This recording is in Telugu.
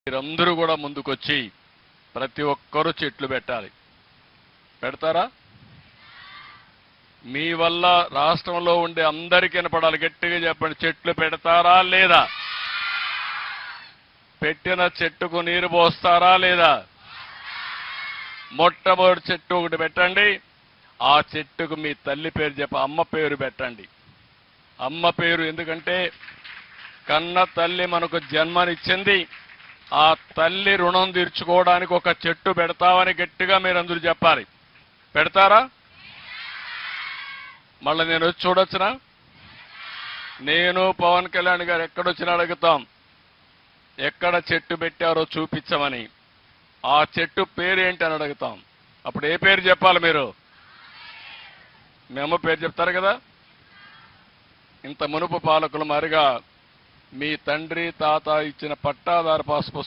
మీరందరూ కూడా ముందుకొచ్చి ప్రతి ఒక్కరూ చెట్లు పెట్టాలి. పెడతారా? మీ వల్ల రాష్ట్రంలో ఉండే అందరికీ వినపడాలి. గట్టిగా చెప్పండి, చెట్లు పెడతారా లేదా? పెట్టిన చెట్టుకు నీరు పోస్తారా లేదా? మొట్టమొదటి చెట్టు ఒకటి పెట్టండి. ఆ చెట్టుకు మీ తల్లి పేరు అమ్మ పేరు పెట్టండి. అమ్మ పేరు ఎందుకంటే కన్న తల్లి మనకు జన్మనిచ్చింది. ఆ తల్లి రుణం తీర్చుకోవడానికి ఒక చెట్టు పెడతామని గట్టిగా మీరందరూ చెప్పాలి. పెడతారా? మళ్ళీ నేను వచ్చి చూడొచ్చునా? నేను పవన్ కళ్యాణ్ గారు ఎక్కడొచ్చినా అడుగుతాం, ఎక్కడ చెట్టు పెట్టారో చూపించమని. ఆ చెట్టు పేరేంటి అని అడుగుతాం. అప్పుడు ఏ పేరు చెప్పాలి మీరు? మీ అమ్మ పేరు చెప్తారు కదా. ఇంత మునుపు పాలకులు మరిగా మీ తండ్రి తాత ఇచ్చిన పట్టాదారు పాస్